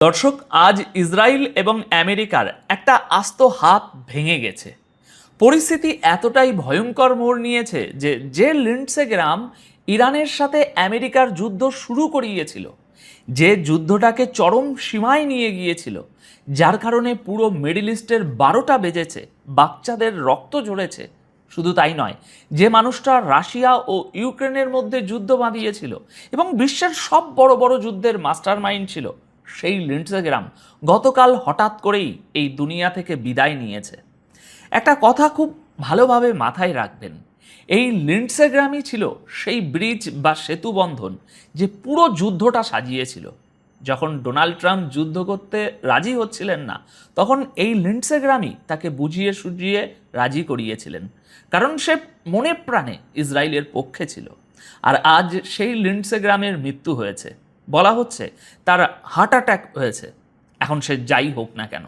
দর্শক, আজ ইসরায়েল এবং আমেরিকার একটা আস্ত হাত ভেঙে গেছে। পরিস্থিতি এতটাই ভয়ঙ্কর মোড় নিয়েছে যে লিন্ডসে গ্রাহাম ইরানের সাথে আমেরিকার যুদ্ধ শুরু করিয়েছিল, যে যুদ্ধটাকে চরম সীমায় নিয়ে গিয়েছিল, যার কারণে পুরো মিডল ইস্টের 12টা বেজেছে, বাচ্চাদের রক্ত ঝরেছে। শুধু তাই নয়, যে মানুষটা রাশিয়া ও ইউক্রেনের মধ্যে যুদ্ধ বাঁধিয়েছিল এবং বিশ্বের সব বড় বড় যুদ্ধের মাস্টার মাইন্ড ছিল, সেই লিন্ডসে গ্রাহাম গতকাল হঠাৎ করেই এই দুনিয়া থেকে বিদায় নিয়েছে। একটা কথা খুব ভালোভাবে মাথায় রাখবেন, এই লিন্ডসে গ্রাহামই ছিল সেই ব্রিজ বা সেতু বন্ধন যে পুরো যুদ্ধটা সাজিয়েছিল। যখন ডোনাল্ড ট্রাম্প যুদ্ধ করতে রাজি হচ্ছিলেন না, তখন এই লিন্ডসে গ্রাহামই তাকে বুঝিয়ে সুঝিয়ে রাজি করিয়েছিলেন, কারণ সে মনে প্রাণে ইসরায়েলের পক্ষে ছিল। আর আজ সেই লিন্ডসে গ্রাহামের মৃত্যু হয়েছে। বলা হচ্ছে তার হার্ট অ্যাটাক হয়েছে। এখন সে যাই হোক না কেন,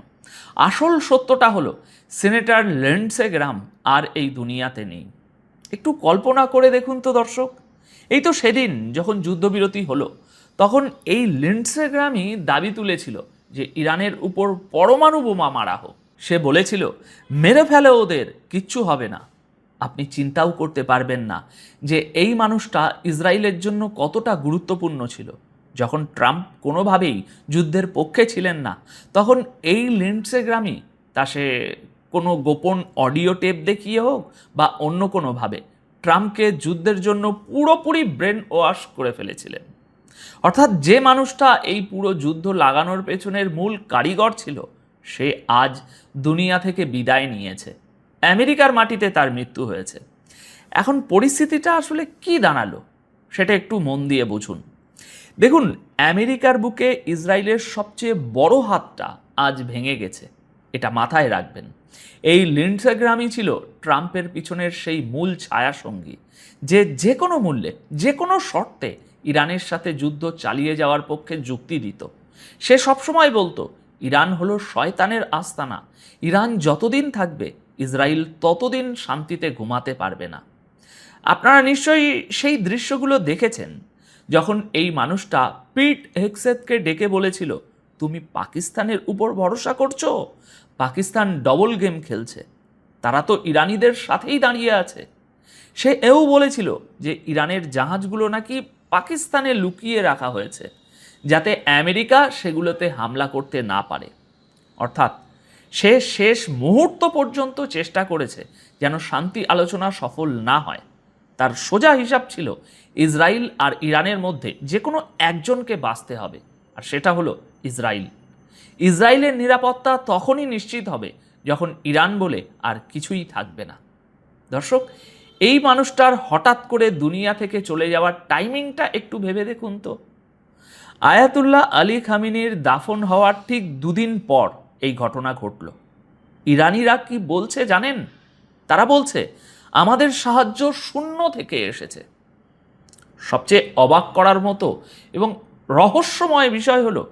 আসল সত্যটা হলো সিনেটর লিন্ডসে গ্রাহাম আর এই দুনিয়াতে নেই। একটু কল্পনা করে দেখুন তো দর্শক, এই তো সেদিন যখন যুদ্ধবিরতি হলো, তখন এই লিন্ডসে গ্রাহামই দাবি তুলেছিল যে ইরানের উপর পরমাণু বোমা মারা হোক। সে বলেছিল, মেরে ফেলে ওদের, কিচ্ছু হবে না। আপনি চিন্তাও করতে পারবেন না যে এই মানুষটা ইসরায়েলের জন্য কতটা গুরুত্বপূর্ণ ছিল। যখন ট্রাম্প কোনোভাবেই যুদ্ধের পক্ষে ছিলেন না, তখন এই লিন্ডসে গ্রাহামই তা সে কোনো গোপন অডিও টেপ দেখিয়ে হোক বা অন্য কোনোভাবে ট্রাম্পকে যুদ্ধের জন্য পুরোপুরি ব্রেন ওয়াশ করে ফেলেছিলেন। অর্থাৎ যে মানুষটা এই পুরো যুদ্ধ লাগানোর পেছনের মূল কারিগর ছিল, সে আজ দুনিয়া থেকে বিদায় নিয়েছে। আমেরিকার মাটিতে তার মৃত্যু হয়েছে। এখন পরিস্থিতিটা আসলে কি দাঁড়ালো সেটা একটু মন দিয়ে বুঝুন। দেখুন, আমেরিকার বুকে ইসরায়েলের সবচেয়ে বড় হাতটা আজ ভেঙে গেছে, এটা মাথায় রাখবেন। এই লিন্ডসে গ্রাহামই ছিল ট্রাম্পের পিছনের সেই মূল ছায়াসঙ্গী, যে কোনো মূল্যে, যে কোনো শর্তে ইরানের সাথে যুদ্ধ চালিয়ে যাওয়ার পক্ষে যুক্তি দিত। সে সবসময় বলতো, ইরান হলো শয়তানের আস্তানা, ইরান যতদিন থাকবে ইসরায়েল ততদিন শান্তিতে ঘুমাতে পারবে না। আপনারা নিশ্চয়ই সেই দৃশ্যগুলো দেখেছেন, যখন এই মানুষটা পিট হেগসেথকে ডেকে বলেছিল, তুমি পাকিস্তানের উপর ভরসা করছো? পাকিস্তান ডবল গেম খেলছে, তারা তো ইরানিদের সাথেই দাঁড়িয়ে আছে। সে এও বলেছিল যে ইরানের জাহাজগুলো নাকি পাকিস্তানে লুকিয়ে রাখা হয়েছে, যাতে আমেরিকা সেগুলোতে হামলা করতে না পারে। অর্থাৎ সে শেষ মুহূর্ত পর্যন্ত চেষ্টা করেছে যেন শান্তি আলোচনা সফল না হয়। তার সোজা হিসাব ছিল ইসরায়েল আর ইরানের মধ্যে যে কোনো একজনকে বাঁচতে হবে, আর সেটা হলো ইসরায়েল। ইসরায়েলের নিরাপত্তা তখনই নিশ্চিত হবে যখন ইরান বলে আর কিছুই থাকবে না। দর্শক, এই মানুষটার হঠাৎ করে দুনিয়া থেকে চলে যাওয়ার টাইমিংটা একটু ভেবে দেখুন তো। আয়াতুল্লাহ আলী খামেনির দাফন হওয়ার ঠিক দুদিন পর এই ঘটনা ঘটল। ইরানিরা কি বলছে জানেন? তারা বলছে, আমাদের সাহায্য শূন্য থেকে এসেছে। সবচেয়ে অবাক করার মতো এবং রহস্যময় বিষয় হলো,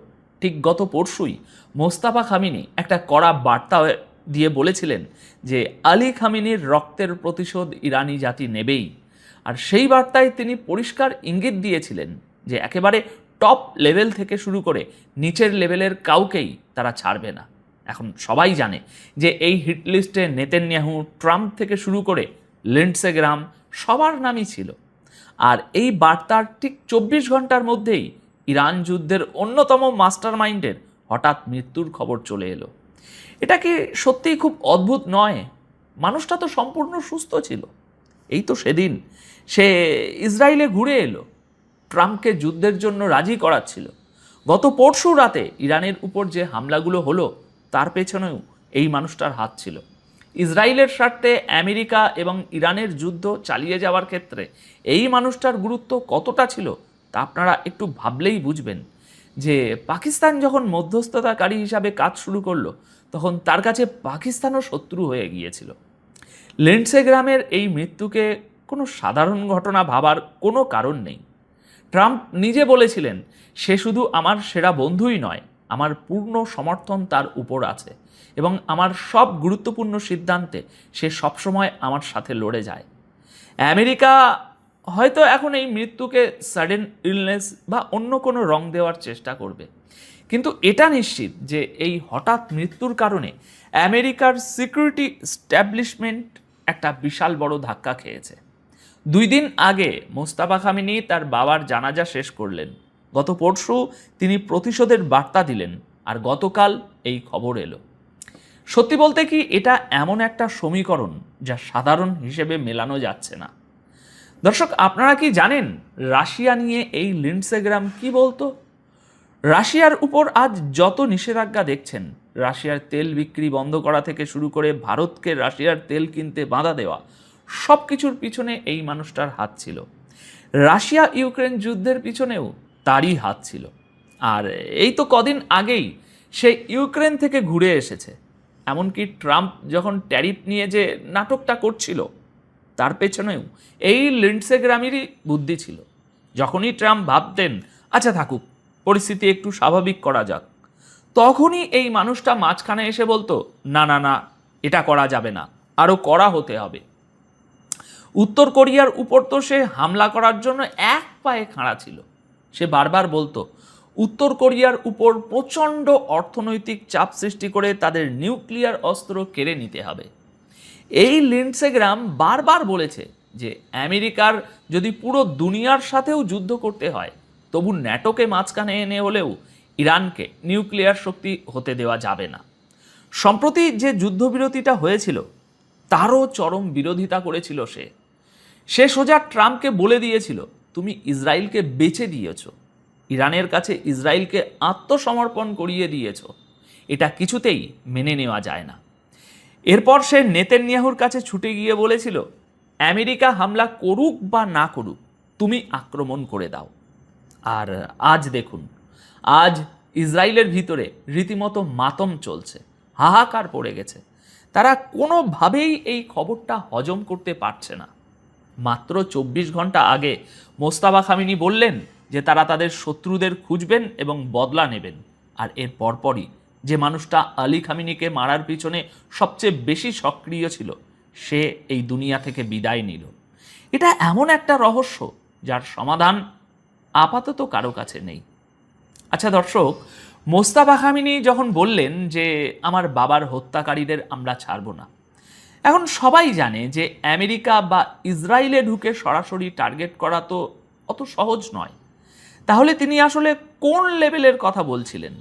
ঠিক গত পরশুই মোস্তাফা খামেনি একটা কড়া বার্তা দিয়ে বলেছিলেন যে আলী খামেনির রক্তের প্রতিশোধ ইরানি জাতি নেবেই। আর সেই বার্তায় তিনি পরিষ্কার ইঙ্গিত দিয়েছিলেন যে একেবারে টপ লেভেল থেকে শুরু করে নিচের লেভেলের কাউকেই তারা ছাড়বে না। এখন সবাই জানে যে এই হিটলিস্টে নেতানিয়াহু, ট্রাম্প থেকে শুরু করে লিন্ডসে গ্রাহাম সবার নামই ছিল। আর এই বার্তার ঠিক 24 ঘন্টার মধ্যেই ইরান যুদ্ধের অন্যতম মাস্টার মাইন্ডের হঠাৎ মৃত্যুর খবর চলে এলো। এটা কি সত্যিই খুব অদ্ভুত নয়? মানুষটা তো সম্পূর্ণ সুস্থ ছিল। এই তো সেদিন সে ইসরায়েলে ঘুরে এলো, ট্রাম্পকে যুদ্ধের জন্য রাজি করাচ্ছিল। গত পরশু রাতে ইরানের উপর যে হামলাগুলো হলো, তার পেছনেও এই মানুষটার হাত ছিল। ইসরায়েলের স্বার্থে আমেরিকা এবং ইরানের যুদ্ধ চালিয়ে যাওয়ার ক্ষেত্রে এই মানুষটার গুরুত্ব কতটা ছিল তা আপনারা একটু ভাবলেই বুঝবেন। যে পাকিস্তান যখন মধ্যস্থতাকারী হিসাবে কাজ শুরু করলো, তখন তার কাছে পাকিস্তানও শত্রু হয়ে গিয়েছিল। লিন্ডসে গ্রাহামের এই মৃত্যুকে কোনো সাধারণ ঘটনা ভাবার কোনো কারণ নেই। ট্রাম্প নিজে বলেছিলেন, সে শুধু আমার সেরা বন্ধুই নয়, আমার পূর্ণ সমর্থন তার উপর আছে এবং আমার সব গুরুত্বপূর্ণ সিদ্ধান্তে সে সবসময় আমার সাথে লড়ে যায়। আমেরিকা হয়তো এখন এই মৃত্যুকে সাডেন ইলনেস বা অন্য কোনো রং দেওয়ার চেষ্টা করবে, কিন্তু এটা নিশ্চিত যে এই হঠাৎ মৃত্যুর কারণে আমেরিকার সিকিউরিটি স্ট্যাবলিশমেন্ট একটা বিশাল বড় ধাক্কা খেয়েছে। 2 দিন আগে মোস্তাফা খামেনি তার বাবার জানাজা শেষ করলেন, গত পরশু তিনি প্রতিশোধের বার্তা দিলেন, আর গতকাল এই খবর এলো। সত্যি বলতে কি এটা এমন একটা সমীকরণ যা সাধারণ হিসেবে মেলানো যাচ্ছে না। দর্শক, আপনারা কি জানেন রাশিয়া নিয়ে এই লিন্ডসে গ্রাহাম কি বলতো? রাশিয়ার উপর আজ যত নিষেধাজ্ঞা দেখছেন, রাশিয়ার তেল বিক্রি বন্ধ করা থেকে শুরু করে ভারতকে রাশিয়ার তেল কিনতে বাধা দেওয়া, সব কিছুর পিছনে এই মানুষটার হাত ছিল। রাশিয়া ইউক্রেন যুদ্ধের পিছনেও তারই হাত ছিল। আর এই তো কদিন আগেই সে ইউক্রেন থেকে ঘুরে এসেছে। এমনকি ট্রাম্প যখন ট্যারিফ নিয়ে যে নাটকটা করছিল, তার পেছনেও এই লিন্ডসে গ্রাহামেরই বুদ্ধি ছিল। যখনই ট্রাম্প ভাবতেন আচ্ছা থাকুক, পরিস্থিতি একটু স্বাভাবিক করা যাক, তখনই এই মানুষটা মাঝখানে এসে বলতো না না না, এটা করা যাবে না, আরও কড়া হতে হবে। উত্তর কোরিয়ার উপর তো সে হামলা করার জন্য এক পায়ে খাড়া ছিল। সে বারবার বলতো উত্তর কোরিয়ার উপর প্রচণ্ড অর্থনৈতিক চাপ সৃষ্টি করে তাদের নিউক্লিয়ার অস্ত্র কেড়ে নিতে হবে। এই লিন্ডসে গ্রাহাম বারবার বলেছে যে আমেরিকার যদি পুরো দুনিয়ার সাথেও যুদ্ধ করতে হয়, তবু ন্যাটোকে মাঝখানে এনে হলেও ইরানকে নিউক্লিয়ার শক্তি হতে দেওয়া যাবে না। সম্প্রতি যে যুদ্ধবিরতিটা হয়েছিল তারও চরম বিরোধিতা করেছিল সে সোজা ট্রাম্পকে বলে দিয়েছিল তুমি ইসরায়েলকে বেচে দিয়েছ, ইরানের কাছে ইসরায়েলকে আত্মসমর্পণ করিয়ে দিয়েছ, এটা কিছুতেই মেনে নেওয়া যায় না। এরপর সে নেতানিয়াহুর কাছে ছুটে গিয়ে বলেছিল আমেরিকা হামলা করুক বা না করুক, তুমি আক্রমণ করে দাও। আর আজ দেখুন, আজ ইসরায়েলের ভিতরে রীতিমতো মাতম চলছে, হাহাকার পড়ে গেছে। তারা কোনোভাবেই এই খবরটা হজম করতে পারছে না। মাত্র 24 ঘন্টা আগে মোস্তাফা খামেনি বললেন যে তারা তাদের শত্রুদের খুঁজবেন এবং বদলা নেবেন, আর এর পরপরই যে মানুষটা আলী খামেনিকে মারার পিছনে সবচেয়ে বেশি সক্রিয় ছিল, সে এই দুনিয়া থেকে বিদায় নিল। এটা এমন একটা রহস্য যার সমাধান আপাতত কারো কাছে নেই। আচ্ছা দর্শক, মোস্তাফা খামেনি যখন বললেন যে আমার বাবার হত্যাকারীদের আমরা ছাড়ব না, এখন সবাই জানে যে আমেরিকা বা ইসরায়েলে ঢুকে সরাসরি টার্গেট করা তো অত সহজ নয়। তাহলে তিনি আসলে কোন লেভেলের কথা বলছিলেন?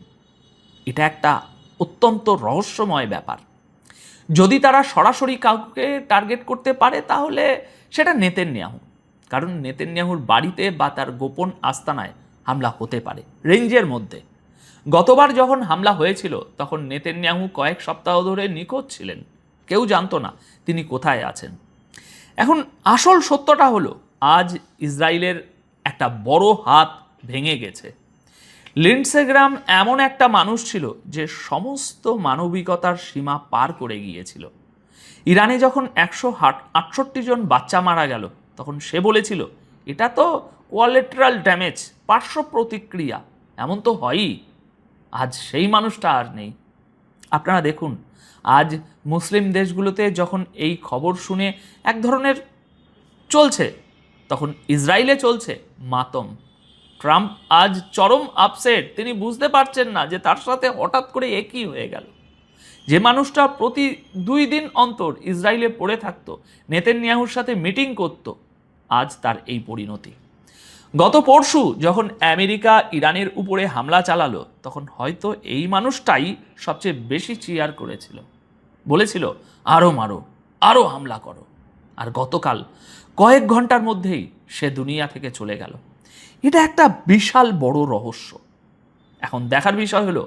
এটা একটা অত্যন্ত রহস্যময় ব্যাপার। যদি তারা সরাসরি কাউকে টার্গেট করতে পারে তাহলে সেটা নেতানিয়াহু, কারণ নেতানিয়াহুর বাড়িতে বা তার গোপন আস্তানায় হামলা হতে পারে রেঞ্জের মধ্যে। গতবার যখন হামলা হয়েছিল তখন নেতানিয়াহু কয়েক সপ্তাহ ধরে নিখোঁজ ছিলেন, কেউ জানতো না তিনি কোথায় আছেন। এখন আসল সত্যটা হলো আজ ইসরায়েলের একটা বড় হাত ভেঙে গেছে। লিন্ডসে গ্রাহাম এমন একটা মানুষ ছিল যে সমস্ত মানবিকতার সীমা পার করে গিয়েছিল। ইরানে যখন 168 জন বাচ্চা মারা গেল, তখন সে বলেছিল এটা তো কোয়ালেটারাল ড্যামেজ, পার্শ্ব প্রতিক্রিয়া, এমন তো হয়ই। আজ সেই মানুষটা আর নেই। আপনারা দেখুন, আজ মুসলিম দেশগুলোতে যখন এই খবর শুনে এক ধরনের চলছে, তখন ইসরায়েলে চলছে মাতম। ট্রাম্প আজ চরম আপসেট, তিনি বুঝতে পারছেন না যে তার সাথে হঠাৎ করে একই হয়ে গেল। যে মানুষটা প্রতি 2 দিন অন্তর ইসরায়েলে পড়ে থাকতো, নেতানিয়াহুর সাথে মিটিং করত, আজ তার এই পরিণতি। গত পরশু যখন আমেরিকা ইরানের উপরে হামলা চালালো, তখন হয়তো এই মানুষটাই সবচেয়ে বেশি চিয়ার করেছিল, বলেছিল আরও মারো, আরও হামলা করো। আর গতকাল কয়েক ঘন্টার মধ্যেই সে দুনিয়া থেকে চলে গেল। এটা একটা বিশাল বড় রহস্য। এখন দেখার বিষয় হলো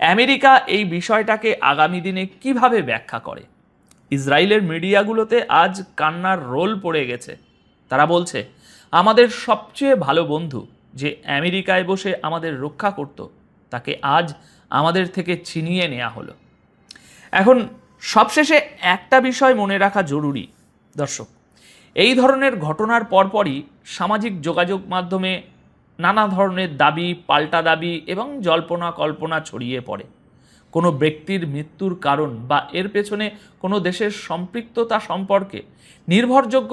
আমেরিকা এই বিষয়টাকে আগামী দিনে কিভাবে ব্যাখ্যা করে। ইসরায়েলের মিডিয়াগুলোতে আজ কান্নার রোল পড়ে গেছে। তারা বলছে আমাদের সবচেয়ে ভালো বন্ধু যে আমেরিকায় বসে আমাদের রক্ষা করত, তাকে আজ আমাদের থেকে ছিনিয়ে নেওয়া হলো। এখন সবশেষে একটা বিষয় মনে রাখা জরুরি দর্শক, এই ধরনের ঘটনার পরপরই সামাজিক যোগাযোগ মাধ্যমে নানা ধরনের দাবি, পাল্টা দাবি এবং জল্পনা কল্পনা ছড়িয়ে পড়ে। কোনো ব্যক্তির মৃত্যুর কারণ বা এর পেছনে কোনো দেশের সম্পৃক্ততা সম্পর্কে নির্ভরযোগ্য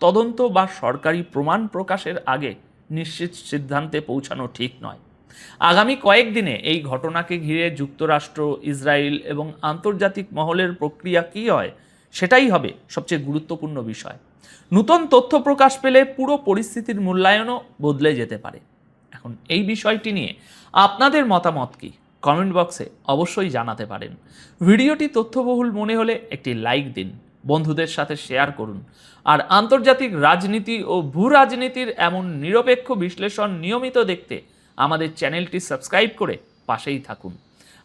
তদন্ত বা সরকারি প্রমাণ প্রকাশের আগে নিশ্চিত সিদ্ধান্তে পৌঁছানো ঠিক নয়। আগামী কয়েকদিনে এই ঘটনাকে ঘিরে যুক্তরাষ্ট্র, ইসরায়েল এবং আন্তর্জাতিক মহলের প্রক্রিয়া কী হয় সেটাই হবে সবচেয়ে গুরুত্বপূর্ণ বিষয়। নতুন তথ্য প্রকাশ পেলে পুরো পরিস্থিতির মূল্যায়নও বদলে যেতে পারে। এখন এই বিষয়টি নিয়ে আপনাদের মতামত কি কমেন্ট বক্সে অবশ্যই জানাতে পারেন। ভিডিওটি তথ্যবহুল মনে হলে একটি লাইক দিন, বন্ধুদের সাথে শেয়ার করুন, আর আন্তর্জাতিক রাজনীতি ও ভূ রাজনীতির এমন নিরপেক্ষ বিশ্লেষণ নিয়মিত দেখতে আমাদের চ্যানেলটি সাবস্ক্রাইব করে পাশেই থাকুন।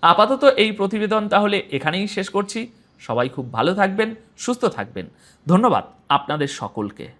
আপাতত এই প্রতিবেদন তাহলে এখানেই শেষ করছি। সবাই খুব ভালো থাকবেন, সুস্থ থাকবেন। ধন্যবাদ আপনাদের সকলকে।